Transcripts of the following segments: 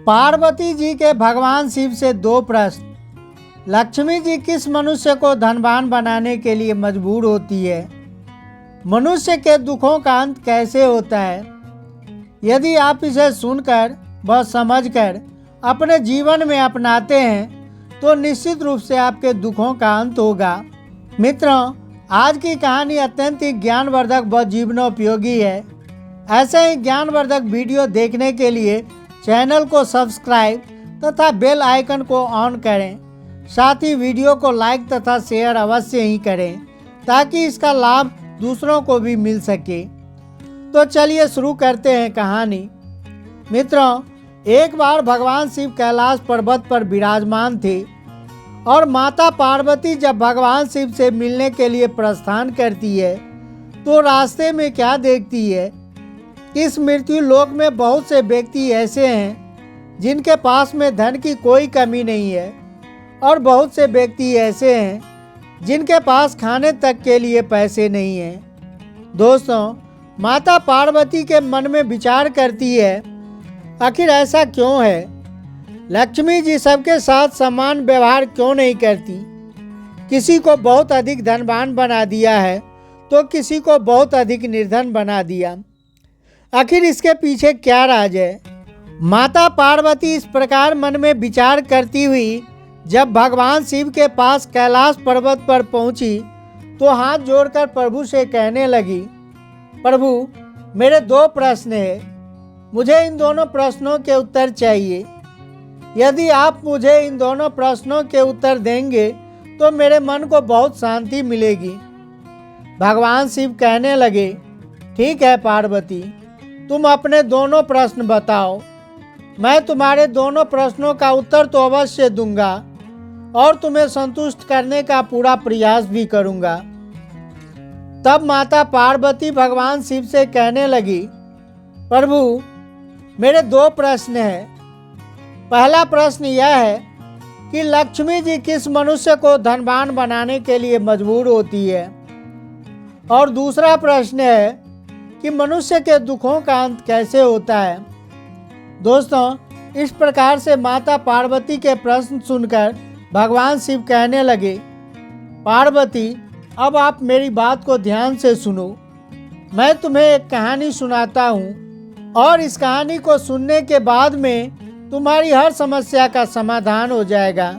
पार्वती जी के भगवान शिव से दो प्रश्न। लक्ष्मी जी किस मनुष्य को धनवान बनाने के लिए मजबूर होती है? मनुष्य के दुखों का अंत कैसे होता है? यदि आप इसे सुनकर व समझकर अपने जीवन में अपनाते हैं तो निश्चित रूप से आपके दुखों का अंत होगा। मित्रों, आज की कहानी अत्यंत ही ज्ञानवर्धक व जीवनोपयोगी है। ऐसे ही ज्ञानवर्धक वीडियो देखने के लिए चैनल को सब्सक्राइब तथा बेल आइकन को ऑन करें। साथ ही वीडियो को लाइक तथा शेयर अवश्य ही करें ताकि इसका लाभ दूसरों को भी मिल सके। तो चलिए शुरू करते हैं कहानी। मित्रों, एक बार भगवान शिव कैलाश पर्वत पर विराजमान थे और माता पार्वती जब भगवान शिव से मिलने के लिए प्रस्थान करती है तो रास्ते में क्या देखती है? इस मृत्यु लोक में बहुत से व्यक्ति ऐसे हैं जिनके पास में धन की कोई कमी नहीं है और बहुत से व्यक्ति ऐसे हैं जिनके पास खाने तक के लिए पैसे नहीं हैं। दोस्तों, माता पार्वती के मन में विचार करती है, आखिर ऐसा क्यों है? लक्ष्मी जी सबके साथ समान व्यवहार क्यों नहीं करती? किसी को बहुत अधिक धनवान बना दिया है तो किसी को बहुत अधिक निर्धन बना दिया। आखिर इसके पीछे क्या राज है? माता पार्वती इस प्रकार मन में विचार करती हुई जब भगवान शिव के पास कैलाश पर्वत पर पहुंची तो हाथ जोड़कर प्रभु से कहने लगी, प्रभु, मेरे दो प्रश्न हैं, मुझे इन दोनों प्रश्नों के उत्तर चाहिए। यदि आप मुझे इन दोनों प्रश्नों के उत्तर देंगे तो मेरे मन को बहुत शांति मिलेगी। भगवान शिव कहने लगे, ठीक है पार्वती, तुम अपने दोनों प्रश्न बताओ। मैं तुम्हारे दोनों प्रश्नों का उत्तर तो अवश्य दूंगा और तुम्हें संतुष्ट करने का पूरा प्रयास भी करूंगा। तब माता पार्वती भगवान शिव से कहने लगी, प्रभु, मेरे दो प्रश्न हैं। पहला प्रश्न यह है कि लक्ष्मी जी किस मनुष्य को धनवान बनाने के लिए मजबूर होती है? और दूसरा प्रश्न है कि मनुष्य के दुखों का अंत कैसे होता है? दोस्तों, इस प्रकार से माता पार्वती के प्रश्न सुनकर भगवान शिव कहने लगे, पार्वती, अब आप मेरी बात को ध्यान से सुनो। मैं तुम्हें एक कहानी सुनाता हूँ और इस कहानी को सुनने के बाद में तुम्हारी हर समस्या का समाधान हो जाएगा।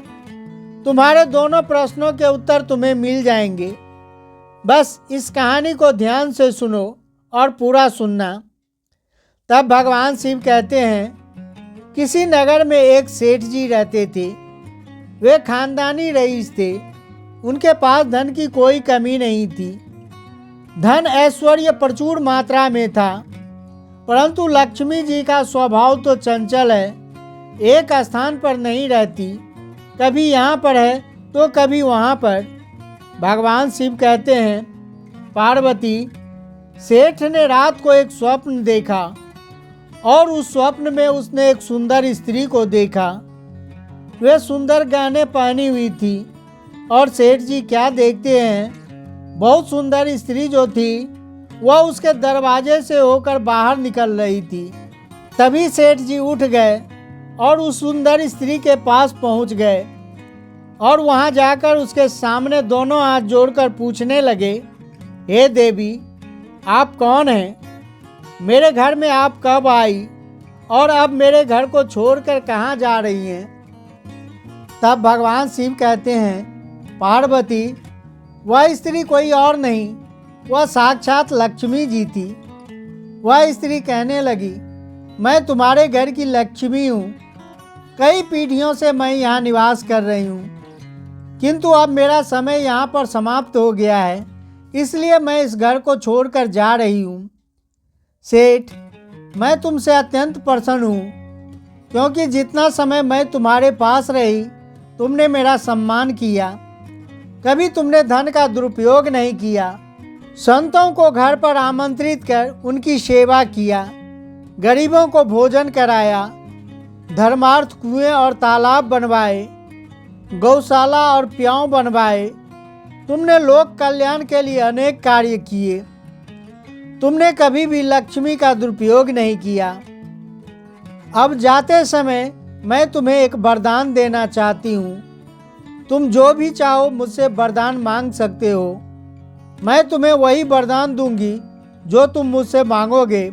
तुम्हारे दोनों प्रश्नों के उत्तर तुम्हें मिल जाएंगे। बस इस कहानी को ध्यान से सुनो और पूरा सुनना। तब भगवान शिव कहते हैं, किसी नगर में एक सेठ जी रहते थे। वे खानदानी रईस थे। उनके पास धन की कोई कमी नहीं थी। धन ऐश्वर्य प्रचुर मात्रा में था, परंतु लक्ष्मी जी का स्वभाव तो चंचल है, एक स्थान पर नहीं रहती, कभी यहाँ पर है तो कभी वहाँ पर। भगवान शिव कहते हैं, पार्वती, सेठ ने रात को एक स्वप्न देखा और उस स्वप्न में उसने एक सुंदर स्त्री को देखा। वे सुंदर गहने पहनी हुई थी और सेठ जी क्या देखते हैं, बहुत सुंदर स्त्री जो थी वह उसके दरवाजे से होकर बाहर निकल रही थी। तभी सेठ जी उठ गए और उस सुंदर स्त्री के पास पहुंच गए और वहां जाकर उसके सामने दोनों हाथ जोड़कर पूछने लगे, हे देवी, आप कौन हैं? मेरे घर में आप कब आई और अब मेरे घर को छोड़कर कहाँ जा रही हैं? तब भगवान शिव कहते हैं, पार्वती, वह स्त्री कोई और नहीं, वह साक्षात लक्ष्मी जी थी। वह स्त्री कहने लगी, मैं तुम्हारे घर की लक्ष्मी हूँ। कई पीढ़ियों से मैं यहाँ निवास कर रही हूँ, किंतु अब मेरा समय यहाँ पर समाप्त हो गया है, इसलिए मैं इस घर को छोड़कर जा रही हूँ। सेठ, मैं तुमसे अत्यंत प्रसन्न हूँ क्योंकि जितना समय मैं तुम्हारे पास रही तुमने मेरा सम्मान किया, कभी तुमने धन का दुरुपयोग नहीं किया, संतों को घर पर आमंत्रित कर उनकी सेवा किया, गरीबों को भोजन कराया, धर्मार्थ कुएं और तालाब बनवाए, गौशाला और प्याऊ बनवाए। तुमने लोक कल्याण के लिए अनेक कार्य किए। तुमने कभी भी लक्ष्मी का दुरुपयोग नहीं किया। अब जाते समय मैं तुम्हें एक वरदान देना चाहती हूँ। तुम जो भी चाहो मुझसे वरदान मांग सकते हो। मैं तुम्हें वही वरदान दूंगी जो तुम मुझसे मांगोगे,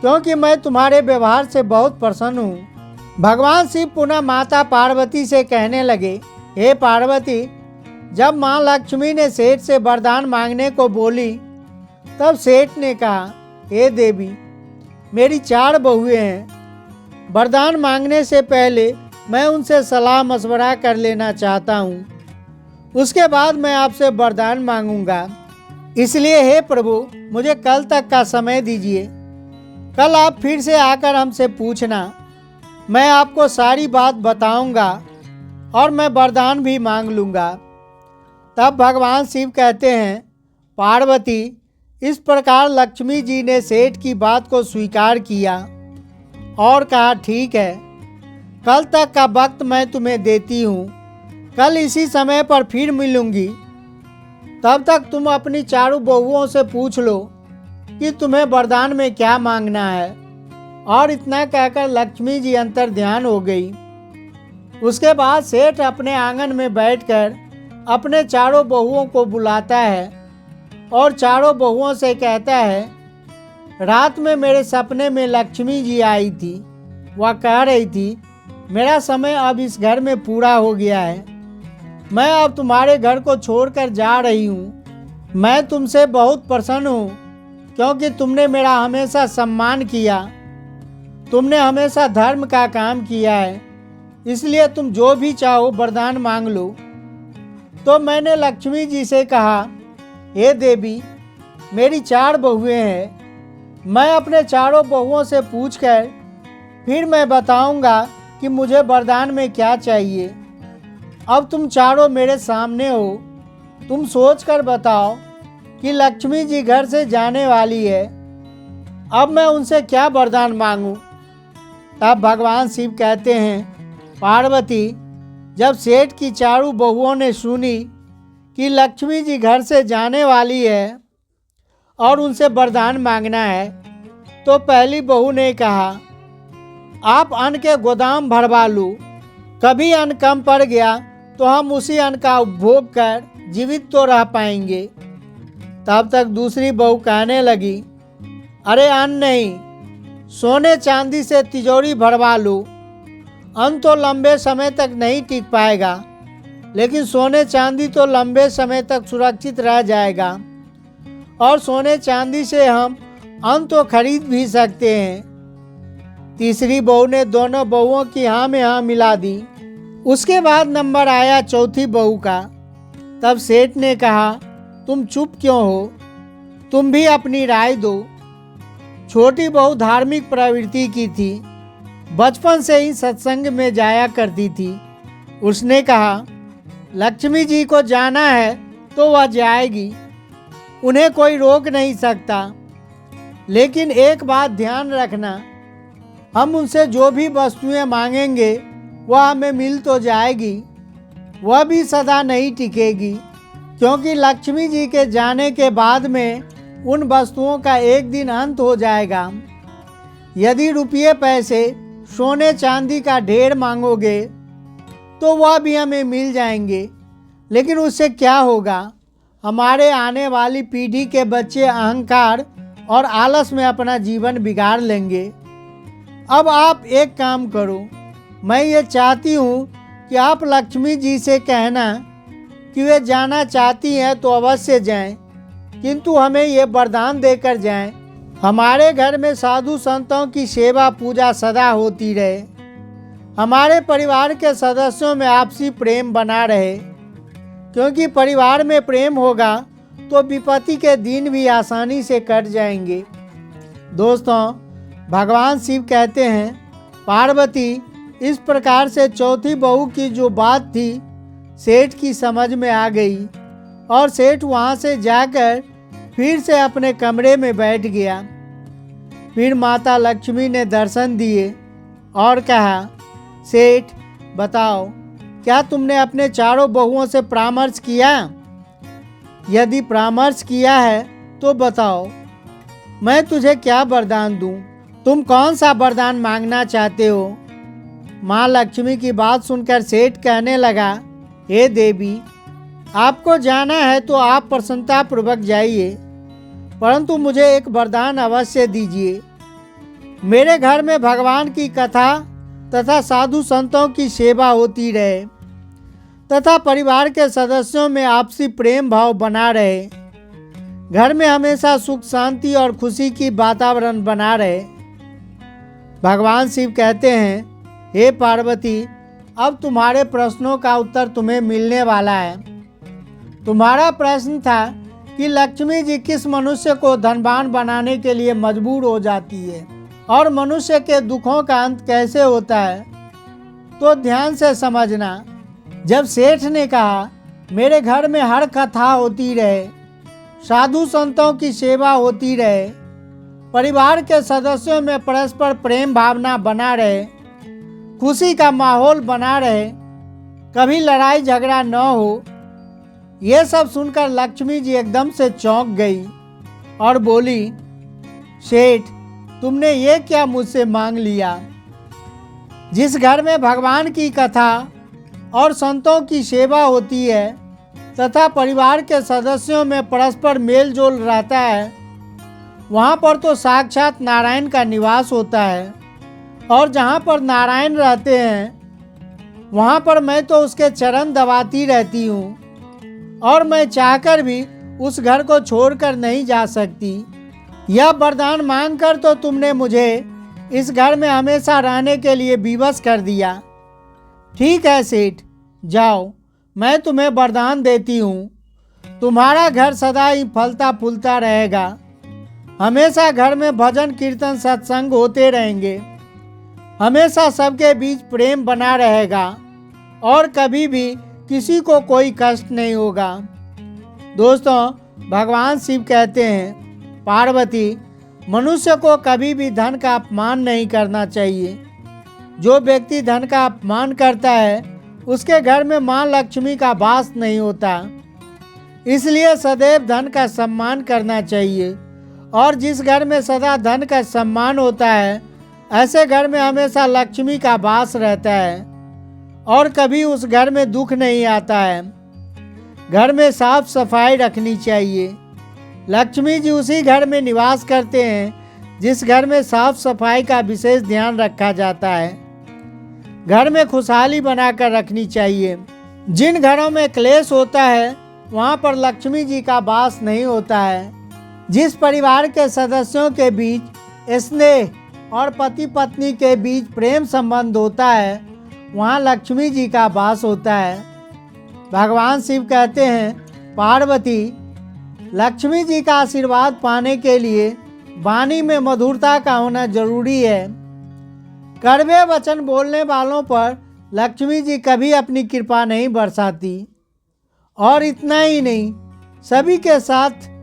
क्योंकि मैं तुम्हारे व्यवहार से बहुत प्रसन्न हूँ। भगवान शिव पुनः माता पार्वती से कहने लगे, हे पार्वती, जब माँ लक्ष्मी ने सेठ से वरदान मांगने को बोली, तब सेठ ने कहा, हे देवी, मेरी 4 बहुएं हैं। वरदान मांगने से पहले मैं उनसे सलाह मशवरा कर लेना चाहता हूँ, उसके बाद मैं आपसे वरदान मांगूंगा। इसलिए हे प्रभु, मुझे कल तक का समय दीजिए। कल आप फिर से आकर हमसे पूछना, मैं आपको सारी बात बताऊंगा और मैं वरदान भी मांग लूँगा। तब भगवान शिव कहते हैं, पार्वती, इस प्रकार लक्ष्मी जी ने सेठ की बात को स्वीकार किया और कहा, ठीक है, कल तक का वक्त मैं तुम्हें देती हूँ। कल इसी समय पर फिर मिलूंगी। तब तक तुम अपनी 4 बहुओं से पूछ लो कि तुम्हें वरदान में क्या मांगना है। और इतना कहकर लक्ष्मी जी अंतर ध्यान हो गई। उसके बाद सेठ अपने आंगन में बैठकर अपने 4 बहुओं को बुलाता है और 4 बहुओं से कहता है, रात में मेरे सपने में लक्ष्मी जी आई थी। वह कह रही थी, मेरा समय अब इस घर में पूरा हो गया है। मैं अब तुम्हारे घर को छोड़कर जा रही हूँ। मैं तुमसे बहुत प्रसन्न हूँ, क्योंकि तुमने मेरा हमेशा सम्मान किया। तुमने हमेशा धर्म का काम किया है, इसलिए तुम जो भी चाहो वरदान मांग लो। तो मैंने लक्ष्मी जी से कहा, हे देवी, मेरी 4 बहुएं हैं। मैं अपने 4 बहुओं से पूछकर फिर मैं बताऊंगा कि मुझे वरदान में क्या चाहिए। अब तुम 4 मेरे सामने हो। तुम सोचकर बताओ कि लक्ष्मी जी घर से जाने वाली है। अब मैं उनसे क्या वरदान मांगूं? तब भगवान शिव कहते हैं, पार्वती, जब सेठ की 4 बहुओं ने सुनी कि लक्ष्मी जी घर से जाने वाली है और उनसे वरदान मांगना है, तो पहली बहू ने कहा, आप अन्न के गोदाम भरवा लो। कभी अन्न कम पड़ गया तो हम उसी अन्न का उपभोग कर जीवित तो रह पाएंगे। तब तक दूसरी बहू कहने लगी, अरे अन्न नहीं, सोने चांदी से तिजोरी भरवा लो। अन्न तो लंबे समय तक नहीं टिक पाएगा, लेकिन सोने चांदी तो लंबे समय तक सुरक्षित रह जाएगा और सोने चांदी से हम अन्न तो खरीद भी सकते हैं। तीसरी बहू ने दोनों बहुओं की हाँ में हाँ मिला दी। उसके बाद नंबर आया चौथी बहू का। तब सेठ ने कहा, तुम चुप क्यों हो? तुम भी अपनी राय दो। छोटी बहू धार्मिक प्रवृत्ति की थी, बचपन से ही सत्संग में जाया करती थी। उसने कहा, लक्ष्मी जी को जाना है तो वह जाएगी, उन्हें कोई रोक नहीं सकता। लेकिन एक बात ध्यान रखना, हम उनसे जो भी वस्तुएं मांगेंगे वह हमें मिल तो जाएगी, वह भी सदा नहीं टिकेगी, क्योंकि लक्ष्मी जी के जाने के बाद में उन वस्तुओं का एक दिन अंत हो जाएगा। यदि रुपये पैसे सोने चांदी का ढेर मांगोगे तो वह भी हमें मिल जाएंगे, लेकिन उससे क्या होगा? हमारे आने वाली पीढ़ी के बच्चे अहंकार और आलस में अपना जीवन बिगाड़ लेंगे। अब आप एक काम करो, मैं ये चाहती हूँ कि आप लक्ष्मी जी से कहना कि वे जाना चाहती हैं तो अवश्य जाएं, किंतु हमें ये वरदान देकर जाएं, हमारे घर में साधु संतों की सेवा पूजा सदा होती रहे, हमारे परिवार के सदस्यों में आपसी प्रेम बना रहे, क्योंकि परिवार में प्रेम होगा तो विपत्ति के दिन भी आसानी से कट जाएंगे। दोस्तों, भगवान शिव कहते हैं, पार्वती, इस प्रकार से चौथी बहू की जो बात थी सेठ की समझ में आ गई और सेठ वहाँ से जाकर फिर से अपने कमरे में बैठ गया। फिर माता लक्ष्मी ने दर्शन दिए और कहा, सेठ, बताओ, क्या तुमने अपने 4 बहुओं से परामर्श किया? यदि परामर्श किया है तो बताओ, मैं तुझे क्या वरदान दूं? तुम कौन सा वरदान मांगना चाहते हो? माँ लक्ष्मी की बात सुनकर सेठ कहने लगा, हे देवी, आपको जाना है तो आप प्रसन्नतापूर्वक जाइए, परंतु मुझे एक वरदान अवश्य दीजिए। मेरे घर में भगवान की कथा तथा साधु संतों की सेवा होती रहे तथा परिवार के सदस्यों में आपसी प्रेम भाव बना रहे। घर में हमेशा सुख शांति और खुशी की वातावरण बना रहे। भगवान शिव कहते हैं, हे पार्वती, अब तुम्हारे प्रश्नों का उत्तर तुम्हें मिलने वाला है। तुम्हारा प्रश्न था कि लक्ष्मी जी किस मनुष्य को धनवान बनाने के लिए मजबूर हो जाती है और मनुष्य के दुखों का अंत कैसे होता है। तो ध्यान से समझना। जब सेठ ने कहा, मेरे घर में हर कथा होती रहे, साधु संतों की सेवा होती रहे, परिवार के सदस्यों में परस्पर प्रेम भावना बना रहे, खुशी का माहौल बना रहे, कभी लड़ाई झगड़ा न हो, ये सब सुनकर लक्ष्मी जी एकदम से चौंक गई और बोली, सेठ, तुमने ये क्या मुझसे मांग लिया? जिस घर में भगवान की कथा और संतों की सेवा होती है तथा परिवार के सदस्यों में परस्पर मेल जोल रहता है, वहाँ पर तो साक्षात नारायण का निवास होता है, और जहाँ पर नारायण रहते हैं वहाँ पर मैं तो उसके चरण दबाती रहती हूँ, और मैं चाहकर भी उस घर को छोड़कर नहीं जा सकती। यह वरदान मांगकर तो तुमने मुझे इस घर में हमेशा रहने के लिए विवश कर दिया। ठीक है सेठ, जाओ, मैं तुम्हें वरदान देती हूँ। तुम्हारा घर सदा ही फलता फूलता रहेगा। हमेशा घर में भजन कीर्तन सत्संग होते रहेंगे। हमेशा सबके बीच प्रेम बना रहेगा और कभी भी किसी को कोई कष्ट नहीं होगा। दोस्तों, भगवान शिव कहते हैं, पार्वती, मनुष्य को कभी भी धन का अपमान नहीं करना चाहिए। जो व्यक्ति धन का अपमान करता है उसके घर में माँ लक्ष्मी का वास नहीं होता। इसलिए सदैव धन का सम्मान करना चाहिए, और जिस घर में सदा धन का सम्मान होता है ऐसे घर में हमेशा लक्ष्मी का वास रहता है और कभी उस घर में दुख नहीं आता है। घर में साफ सफाई रखनी चाहिए। लक्ष्मी जी उसी घर में निवास करते हैं जिस घर में साफ सफाई का विशेष ध्यान रखा जाता है। घर में खुशहाली बनाकर रखनी चाहिए। जिन घरों में क्लेश होता है वहाँ पर लक्ष्मी जी का वास नहीं होता है। जिस परिवार के सदस्यों के बीच स्नेह और पति पत्नी के बीच प्रेम संबंध होता है वहाँ लक्ष्मी जी का वास होता है। भगवान शिव कहते हैं, पार्वती, लक्ष्मी जी का आशीर्वाद पाने के लिए वाणी में मधुरता का होना जरूरी है। कड़वे वचन बोलने वालों पर लक्ष्मी जी कभी अपनी कृपा नहीं बरसाती। और इतना ही नहीं, सभी के साथ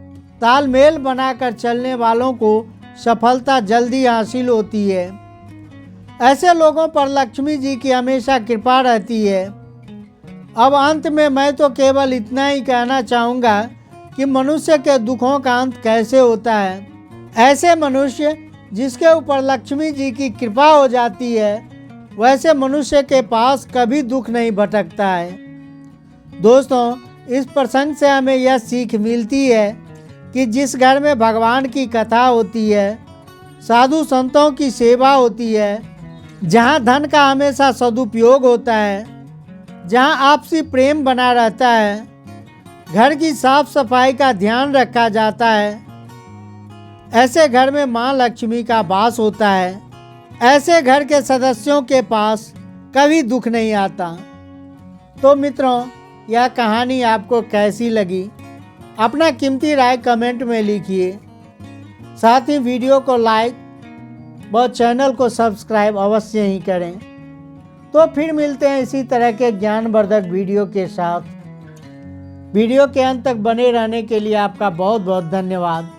तालमेल बनाकर चलने वालों को सफलता जल्दी हासिल होती है। ऐसे लोगों पर लक्ष्मी जी की हमेशा कृपा रहती है। अब अंत में मैं तो केवल इतना ही कहना चाहूँगा कि मनुष्य के दुखों का अंत कैसे होता है। ऐसे मनुष्य जिसके ऊपर लक्ष्मी जी की कृपा हो जाती है वैसे मनुष्य के पास कभी दुख नहीं भटकता है। दोस्तों, इस प्रसंग से हमें यह सीख मिलती है कि जिस घर में भगवान की कथा होती है, साधु संतों की सेवा होती है, जहाँ धन का हमेशा सदुपयोग होता है, जहाँ आपसी प्रेम बना रहता है, घर की साफ सफाई का ध्यान रखा जाता है, ऐसे घर में माँ लक्ष्मी का वास होता है। ऐसे घर के सदस्यों के पास कभी दुख नहीं आता। तो मित्रों, यह कहानी आपको कैसी लगी? अपना कीमती राय कमेंट में लिखिए। साथ ही वीडियो को लाइक व चैनल को सब्सक्राइब अवश्य ही करें। तो फिर मिलते हैं इसी तरह के ज्ञानवर्धक वीडियो के साथ। वीडियो के अंत तक बने रहने के लिए आपका बहुत बहुत धन्यवाद।